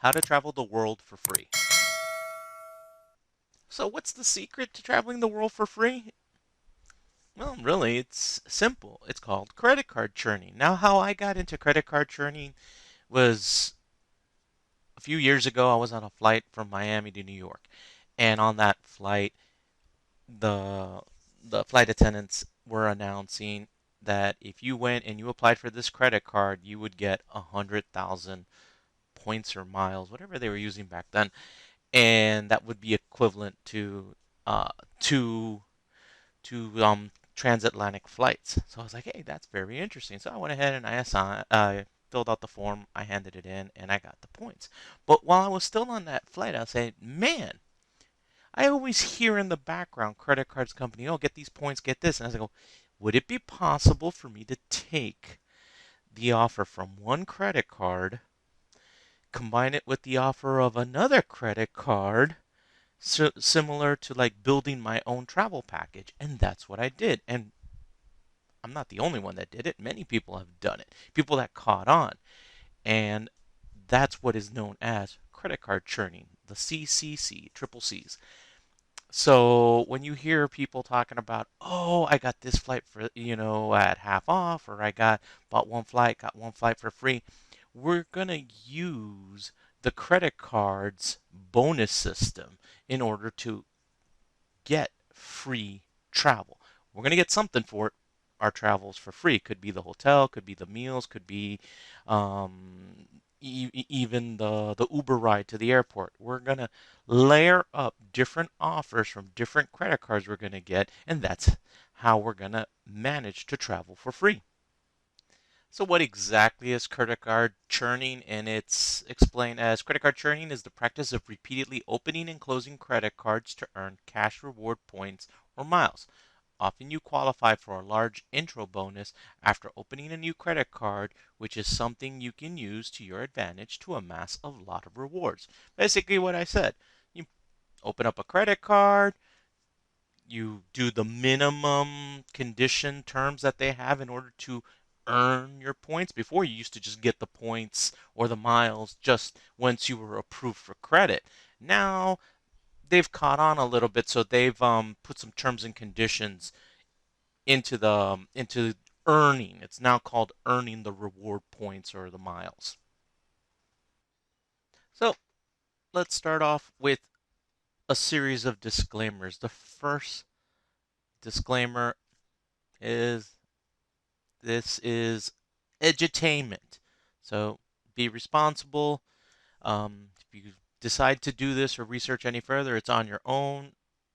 How to travel the world for free. So, what's the secret to traveling the world for free? Well, really, it's simple. It's called credit card churning. Now, how I got into credit card churning was a few years ago. I was on a flight from Miami to New York, and on that flight, the the flight attendants were announcing that if you went and you applied for this credit card, you would get 100,000 points or miles, whatever they were using back then, and that would be equivalent to uh, two transatlantic flights. So I was like, hey, that's very interesting. So I went ahead and I filled out the form, I handed it in, and I got the points. But while I was still on that flight, I was saying, man, I always hear in the background credit cards company, oh, get these points, get this. And I was like, would it be possible for me to take the offer from one credit card, combine it with the offer of another credit card, so similar to like building my own travel package? And that's what I did. And I'm not the only one that did it. Many people have done it. People that caught on. And that's what is known as credit card churning, the CCC, triple C's. So when you hear people talking about, oh, I got this flight for, at half off, or I bought one flight, got one flight for free, we're going to use the credit card's bonus system in order to get free travel. We're going to get something for it. Our travels for free. Could be the hotel, could be the meals, could be even the Uber ride to the airport. We're going to layer up different offers from different credit cards we're going to get, and that's how we're going to manage to travel for free. So what exactly is credit card churning? And it's explained as credit card churning is the practice of repeatedly opening and closing credit cards to earn cash reward points or miles. Often you qualify for a large intro bonus after opening a new credit card, which is something you can use to your advantage to amass a lot of rewards. Basically what I said. You open up a credit card, you do the minimum condition terms that they have in order to earn your points. Before, you used to just get the points or the miles just once you were approved for credit. Now they've caught on a little bit, so they've put some terms and conditions into earning. It's now called earning the reward points or the miles. So let's start off with a series of disclaimers. The first disclaimer is this is edutainment. So be responsible. If you decide to do this or research any further, it's on your own.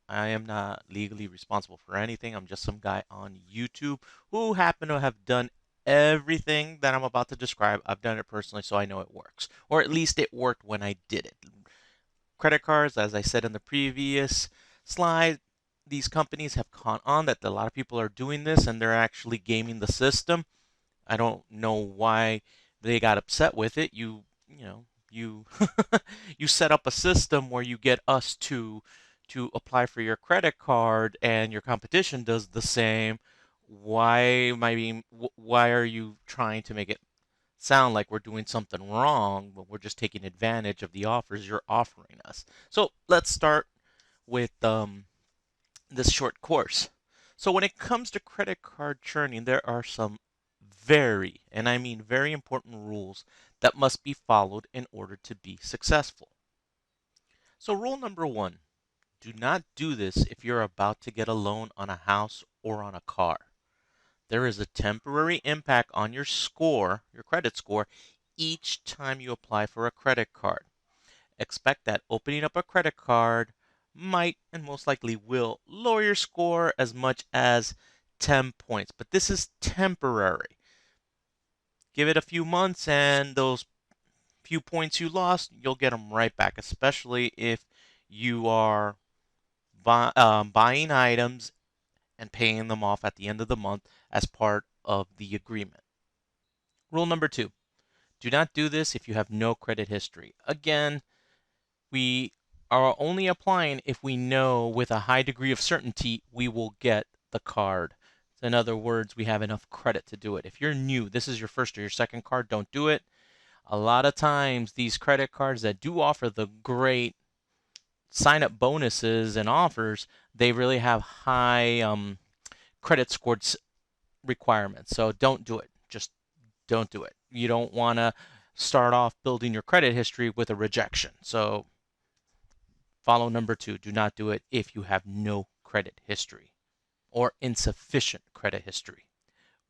I am not legally responsible for anything. I'm just some guy on YouTube who happen to have done everything that I'm about to describe. I've done it personally, so I know it works. Or at least it worked when I did it. Credit cards, as I said in the previous slide, these companies have caught on that a lot of people are doing this and they're actually gaming the system. I don't know why they got upset with it. You you set up a system where you get us to apply for your credit card and your competition does the same. Why are you trying to make it sound like we're doing something wrong, but we're just taking advantage of the offers you're offering us? So let's start with this short course. So when it comes to credit card churning, there are some very, and I mean very important rules that must be followed in order to be successful. So rule number one, do not do this if you're about to get a loan on a house or on a car. There is a temporary impact on your score, your credit score, each time you apply for a credit card. Expect that opening up a credit card might and most likely will lower your score as much as 10 points, but this is temporary. Give it a few months and those few points you lost, you'll get them right back, especially if you are buying items and paying them off at the end of the month as part of the agreement. Rule number two, do not do this if you have no credit history. Again, we are only applying if we know with a high degree of certainty we will get the card. In other words, we have enough credit to do it. If you're new, this is your first or your second card, don't do it. A lot of times, these credit cards that do offer the great sign up bonuses and offers, they really have high credit scored requirements. So don't do it. Just don't do it. You don't want to start off building your credit history with a rejection. So follow number 2. Do not do it if you have no credit history or insufficient credit history.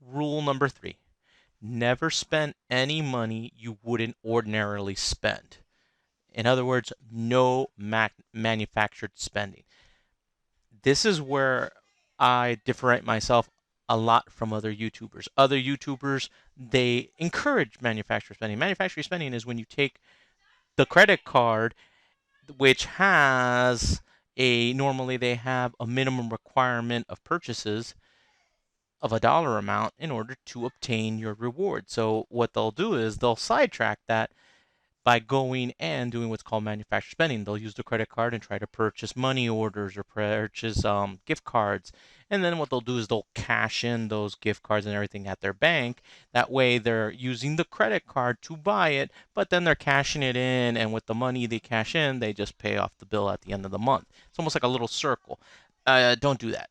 Rule number 3. Never spend any money you wouldn't ordinarily spend. In other words, no manufactured spending. This is where I differentiate myself a lot from other YouTubers. Other YouTubers, they encourage manufacturer spending. Manufacturer spending is when you take the credit card, which has normally they have a minimum requirement of purchases of a dollar amount in order to obtain your reward. So what they'll do is they'll sidetrack that by going and doing what's called manufacturer spending. They'll use the credit card and try to purchase money orders or purchase gift cards. And then what they'll do is they'll cash in those gift cards and everything at their bank. That way they're using the credit card to buy it, but then they're cashing it in, and with the money they cash in, they just pay off the bill at the end of the month. It's almost like a little circle. Don't do that.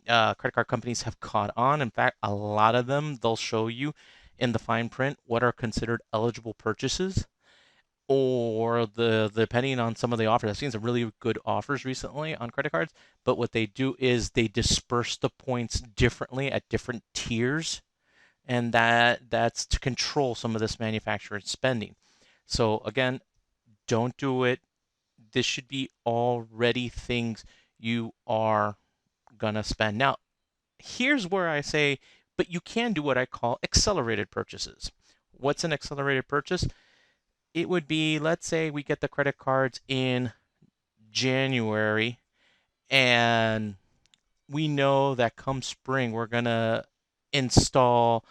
Credit card companies have caught on. In fact, a lot of them, they'll show you in the fine print what are considered eligible purchases, or depending on some of the offers. I've seen some really good offers recently on credit cards, but what they do is they disperse the points differently at different tiers, and that's to control some of this manufacturer spending. So again, don't do it. This should be already things you are gonna spend. Now, here's where I say, but you can do what I call accelerated purchases. What's an accelerated purchase? It would be, let's say we get the credit cards in January, and we know that come spring we're gonna install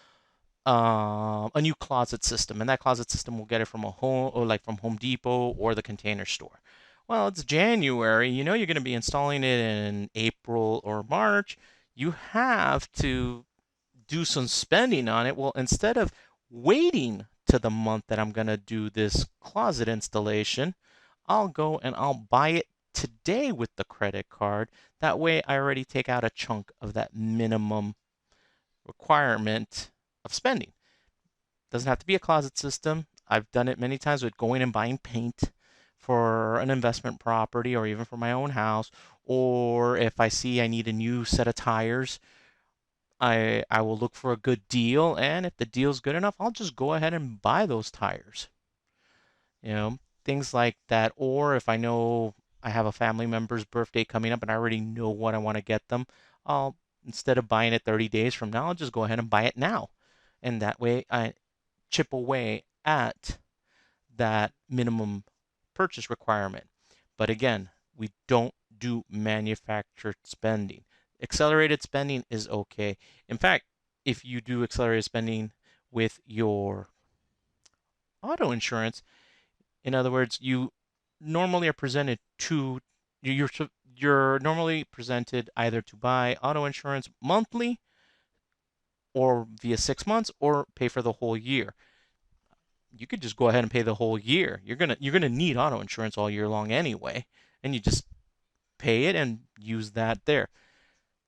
a new closet system, and that closet system will get it from a home, or like from Home Depot or the Container Store. Well, it's January. You know you're going to be installing it in April or March. You have to do some spending on it. Well, instead of waiting to the month that I'm going to do this closet installation, I'll go and I'll buy it today with the credit card. That way I already take out a chunk of that minimum requirement of spending. Doesn't have to be a closet system. I've done it many times with going and buying paint for an investment property or even for my own house. Or if I see I need a new set of tires, I will look for a good deal, and if the deal's good enough, I'll just go ahead and buy those tires. You know, things like that. Or if I know I have a family member's birthday coming up and I already know what I want to get them, I'll, instead of buying it 30 days from now, I'll just go ahead and buy it now. And that way I chip away at that minimum purchase requirement. But again, we don't do manufactured spending. Accelerated spending is okay. In fact, if you do accelerated spending with your auto insurance, in other words, you normally are presented to you're you're normally presented either to buy auto insurance monthly or via 6 months or pay for the whole year. You could just go ahead and pay the whole year. You're gonna need auto insurance all year long anyway, and you just pay it and use that there.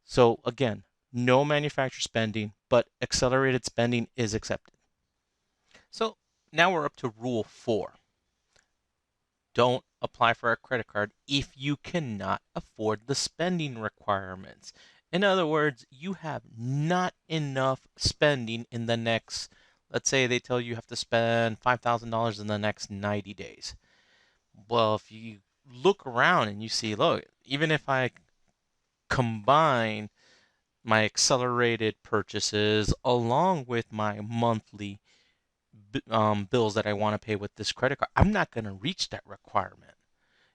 So again, no manufacturer spending, but accelerated spending is accepted. So now we're up to rule 4. Don't apply for a credit card if you cannot afford the spending requirements. In other words, you have not enough spending in the next, let's say they tell you have to spend $5,000 in the next 90 days. Well, if you look around and you see, look, even if I combine my accelerated purchases along with my monthly bills that I want to pay with this credit card, I'm not going to reach that requirement.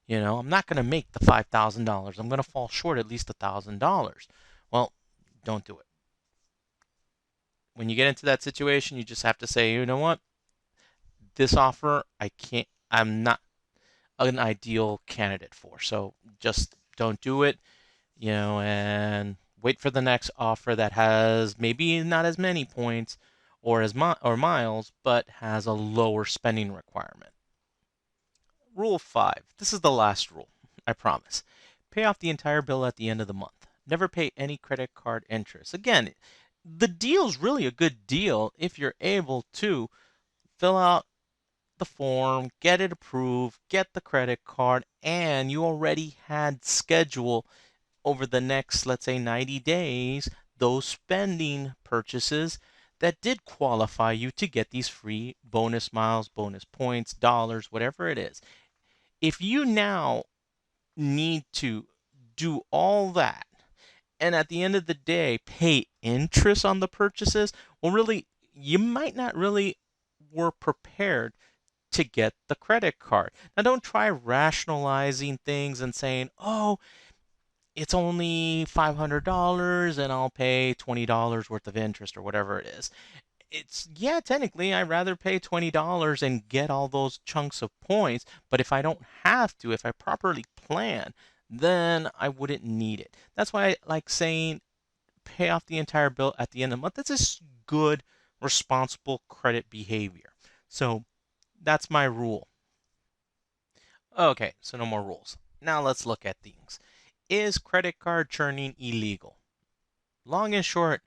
I'm not going to make the $5,000. I'm going to fall short at least $1,000. Well, don't do it. When you get into that situation, you just have to say, you know what? This offer, I'm not an ideal candidate for. So just don't do it, and wait for the next offer that has maybe not as many points, or miles, but has a lower spending requirement. Rule 5. This is the last rule, I promise. Pay off the entire bill at the end of the month. Never pay any credit card interest. Again, the deal's really a good deal if you're able to fill out the form, get it approved, get the credit card, and you already had schedule over the next, let's say, 90 days, those spending purchases that did qualify you to get these free bonus miles, bonus points, dollars, whatever it is. If you now need to do all that and at the end of the day pay interest on the purchases, well, really, you might not really were prepared to get the credit card. Now, don't try rationalizing things and saying, oh, it's only $500 and I'll pay $20 worth of interest or whatever it is. It's, yeah, technically I'd rather pay $20 and get all those chunks of points, but if I don't have to, if I properly plan, then I wouldn't need it. That's why I like saying pay off the entire bill at the end of the month. That's just good, responsible credit behavior. So that's my rule. Okay, so no more rules. Now let's look at things. Is credit card churning illegal? Long and short,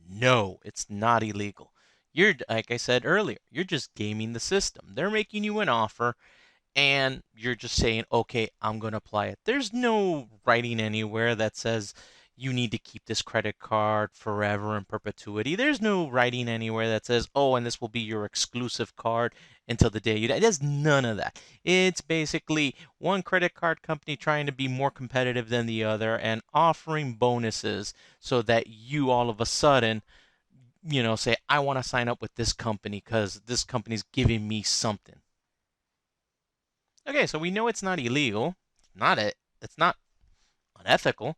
no, it's not illegal. You're, like I said earlier, you're just gaming the system. They're making you an offer and you're just saying, okay, I'm going to apply it. There's no writing anywhere that says you need to keep this credit card forever in perpetuity. There's no writing anywhere that says, oh, and this will be your exclusive card until the day you die. There's none of that. It's basically one credit card company trying to be more competitive than the other and offering bonuses so that you all of a sudden, say, I want to sign up with this company because this company's giving me something. Okay, so we know it's not illegal. It's not unethical.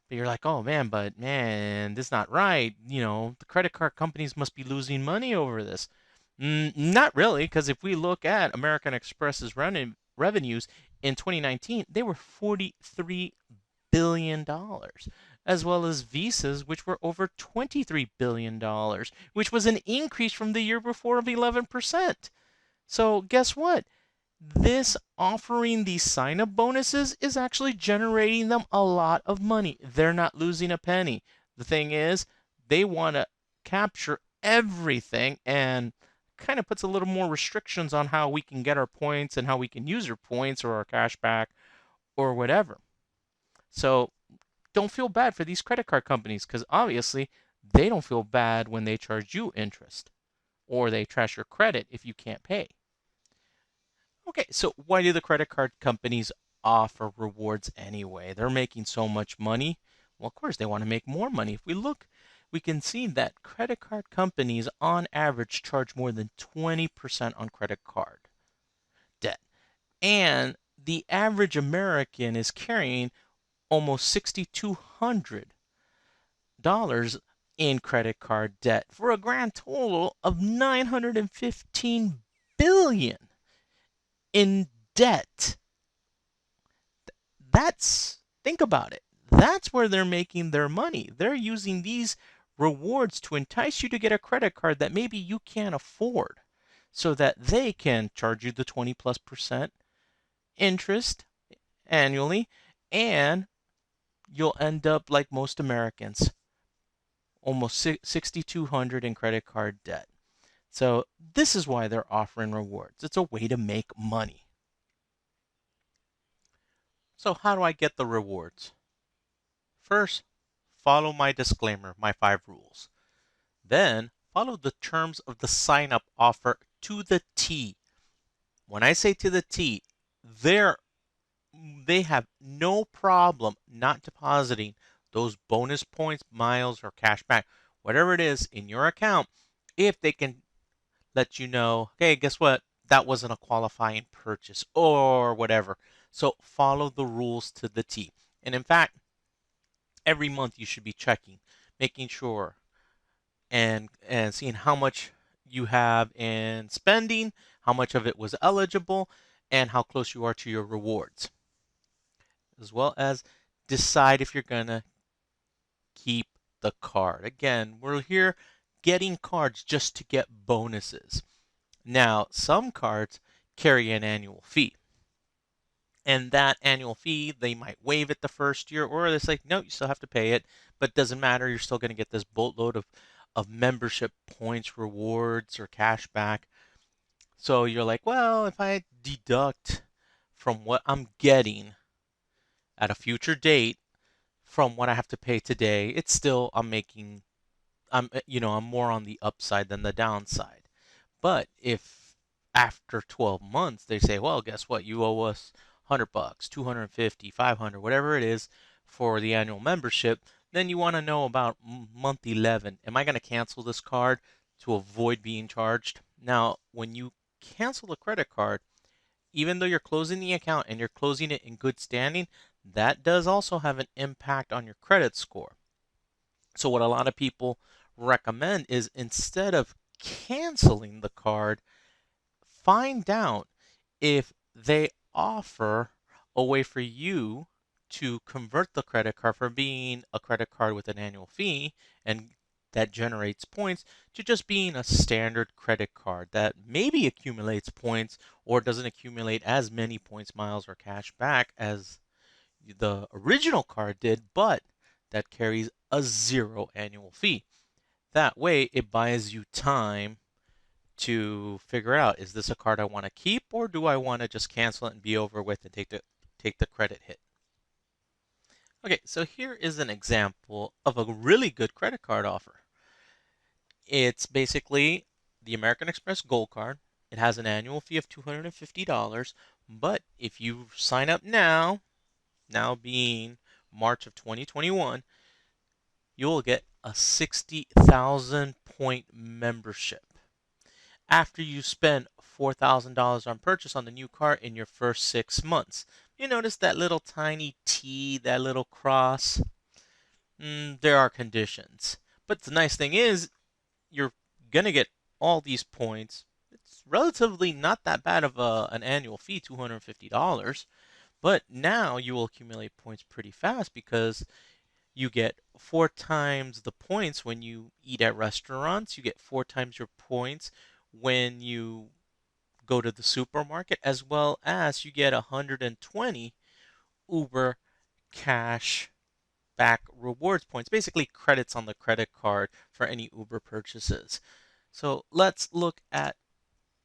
But you're like, oh man, but man, this is not right. The credit card companies must be losing money over this. Not really, because if we look at American Express's revenues in 2019, they were $43 billion, as well as Visa's, which were over $23 billion, which was an increase from the year before of 11%. So guess what? This offering these sign up bonuses is actually generating them a lot of money. They're not losing a penny. The thing is, they want to capture everything and kind of puts a little more restrictions on how we can get our points and how we can use our points or our cash back or whatever. So don't feel bad for these credit card companies because obviously they don't feel bad when they charge you interest or they trash your credit if you can't pay. Okay, so why do the credit card companies offer rewards anyway? They're making so much money. Well, of course, they want to make more money. If we look, we can see that credit card companies on average charge more than 20% on credit card debt. And the average American is carrying almost $6,200 in credit card debt for a grand total of $915 billion in debt. Think about it. That's where they're making their money. They're using these rewards to entice you to get a credit card that maybe you can't afford so that they can charge you the 20+% interest annually, and you'll end up like most Americans, almost 6,200 in credit card debt. So this is why they're offering rewards. It's a way to make money. So how do I get the rewards? First, follow my disclaimer, my 5 rules. Then, follow the terms of the sign up offer to the T. When I say to the T, they have no problem not depositing those bonus points, miles, or cash back, whatever it is in your account, if they can let you know, hey, guess what? That wasn't a qualifying purchase or whatever. So follow the rules to the T. And in fact, every month you should be checking, making sure and seeing how much you have in spending, how much of it was eligible, and how close you are to your rewards, as well as decide if you're going to keep the card. Again, we're here getting cards just to get bonuses. Now, some cards carry an annual fee. And that annual fee, they might waive it the first year, or it's like, no, you still have to pay it, but it doesn't matter. You're still going to get this boatload of membership points, rewards, or cash back. So you're like, well, if I deduct from what I'm getting at a future date from what I have to pay today, it's still I'm more on the upside than the downside. But if after 12 months they say, well, guess what? You owe us 100 bucks, 250, 500, whatever it is for the annual membership, then you want to know about month 11. Am I going to cancel this card to avoid being charged? Now, when you cancel a credit card, even though you're closing the account and you're closing it in good standing, that does also have an impact on your credit score. So, what a lot of people recommend is instead of canceling the card, find out if they offer a way for you to convert the credit card from being a credit card with an annual fee and that generates points to just being a standard credit card that maybe accumulates points or doesn't accumulate as many points, miles, or cash back as the original card did, but that carries a zero annual fee. That way, it buys you time to figure out, is this a card I want to keep, or do I want to just cancel it and be over with and take the credit hit? Okay, so here is an example of a really good credit card offer. It's basically the American Express Gold Card. It has an annual fee of $250, but if you sign up now being March of 2021, you'll get a 60,000 point membership after you spend $4,000 on purchase on the new car in your first 6 months. You notice that little tiny T, that little cross? There are conditions. But the nice thing is, you're going to get all these points. It's relatively not that bad of an annual fee, $250. But now you will accumulate points pretty fast because you get 4 times the points when you eat at restaurants. You get 4 times your points when you go to the supermarket, as well as you get 120 Uber cash back rewards points, basically credits on the credit card for any Uber purchases. So let's look at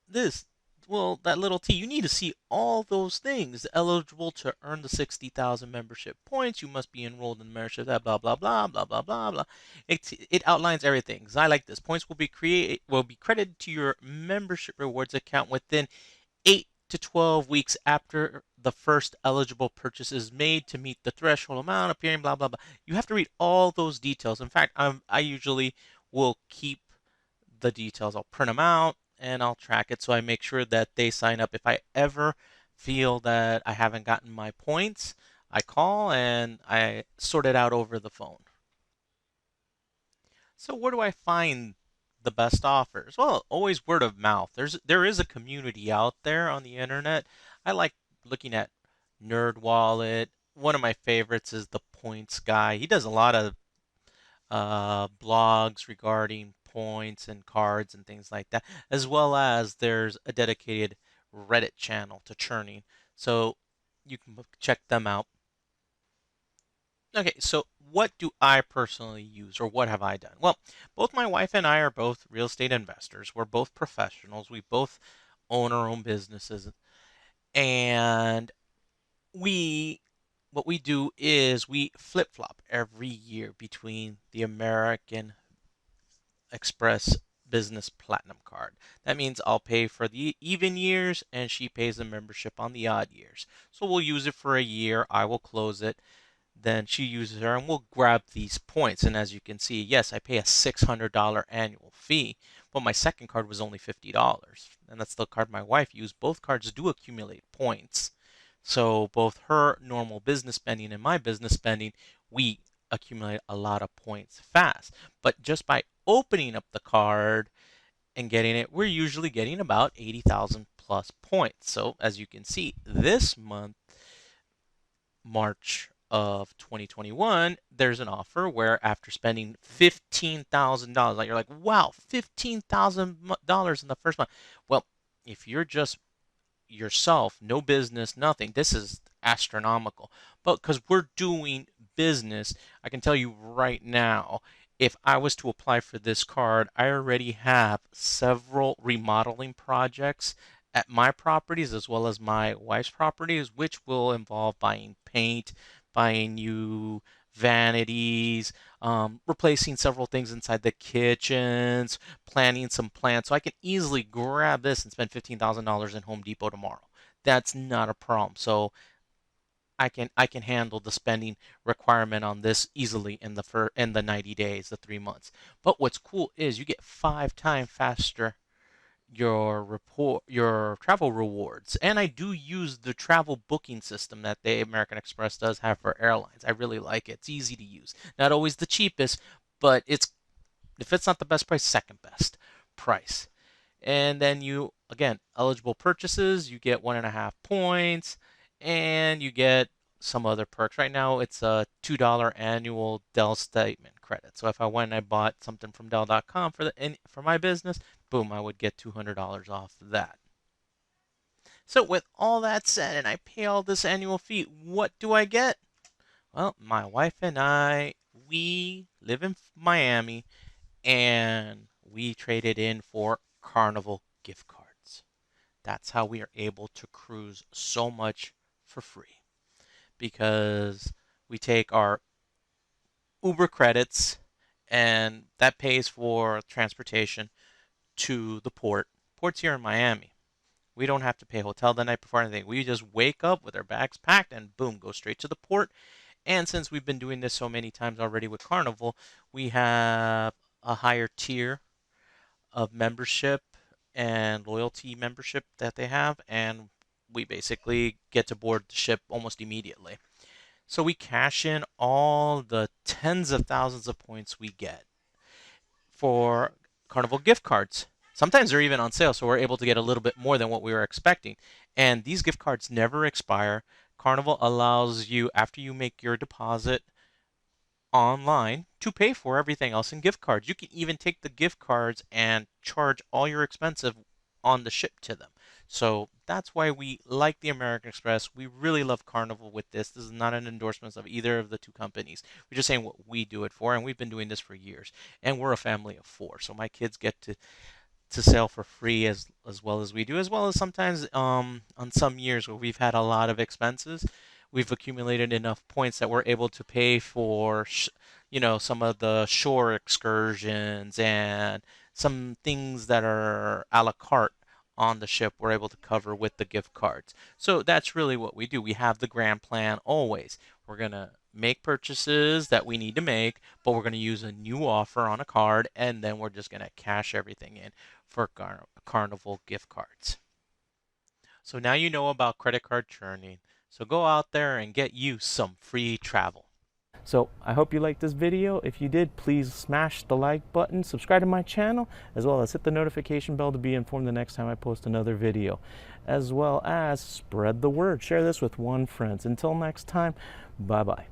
this. Well, that little T, you need to see all those things. Eligible to earn the 60,000 membership points, you must be enrolled in the membership, blah, blah, blah, blah, blah, blah, blah, blah. It outlines everything. So I like this. Points will be credited to your membership rewards account within 8 to 12 weeks after the first eligible purchase is made to meet the threshold amount appearing, blah, blah, blah. You have to read all those details. In fact, I usually will keep the details. I'll print them out and I'll track it so I make sure that they sign up. If I ever feel that I haven't gotten my points, I call and I sort it out over the phone. So where do I find the best offers? Well, always word of mouth. There is a community out there on the internet. I like looking at NerdWallet. One of my favorites is the Points Guy. He does a lot of blogs regarding points and cards and things like that, as well as there's a dedicated Reddit channel to Churning. So you can check them out. Okay, so what do I personally use or what have I done? Well, both my wife and I are both real estate investors. We're both professionals. We both own our own businesses. And we what we do is we flip-flop every year between the American Express Business Platinum card. That means I'll pay for the even years and she pays the membership on the odd years. So we'll use it for a year. I will close it. Then she uses her and we'll grab these points. And as you can see, yes, I pay a $600 annual fee, but my second card was only $50. And that's the card my wife used. Both cards do accumulate points. So both her normal business spending and my business spending, we accumulate a lot of points fast. But just by opening up the card and getting it, we're usually getting about 80,000 plus points. So as you can see, this month, March of 2021, there's an offer where after spending $15,000, like you're like, wow, $15,000 in the first month. Well, if you're just yourself, no business, nothing, this is astronomical. But because we're doing business, I can tell you right now, if I was to apply for this card, I already have several remodeling projects at my properties as well as my wife's properties, which will involve buying paint, buying new vanities, replacing several things inside the kitchens, planting some plants. So I can easily grab this and spend $15,000 in Home Depot tomorrow. That's not a problem. So I can handle the spending requirement on this easily in the 90 days, the 3 months. But what's cool is you get 5 times faster your travel rewards. And I do use the travel booking system that the American Express does have for airlines. I really like it. It's easy to use. Not always the cheapest, but it's if it's not the best price, second best price. And then you again eligible purchases, you get 1.5 points, and you get some other perks. Right now, it's a $2 annual Dell statement credit. So if I went and I bought something from Dell.com for my business, boom, I would get $200 off that. So with all that said, and I pay all this annual fee, what do I get? Well, my wife and I, we live in Miami, and we traded in for Carnival gift cards. That's how we are able to cruise so much for free because we take our Uber credits and that pays for transportation to the port. Port's here in Miami. We don't have to pay hotel the night before anything. We just wake up with our bags packed and boom, go straight to the port. And since we've been doing this so many times already with Carnival, we have a higher tier of membership and loyalty membership that they have, and we basically get to board the ship almost immediately. So we cash in all the tens of thousands of points we get for Carnival gift cards. Sometimes they're even on sale, so we're able to get a little bit more than what we were expecting. And these gift cards never expire. Carnival allows you, after you make your deposit online, to pay for everything else in gift cards. You can even take the gift cards and charge all your expensive on the ship to them. So that's why we like the American Express. We really love Carnival with this. This is not an endorsement of either of the two companies. We're just saying what we do it for, and we've been doing this for years. And we're a family of 4, so my kids get to sail for free as well as we do, as well as sometimes on some years where we've had a lot of expenses, we've accumulated enough points that we're able to pay for some of the shore excursions and some things that are a la carte on the ship we're able to cover with the gift cards. So that's really what we do. We have the grand plan always. We're going to make purchases that we need to make, but we're going to use a new offer on a card, and then we're just going to cash everything in for Carnival gift cards. So now you know about credit card churning. So go out there and get you some free travel. So I hope you liked this video. If you did, please smash the like button, subscribe to my channel, as well as hit the notification bell to be informed the next time I post another video, as well as spread the word. Share this with one friend. Until next time, bye-bye.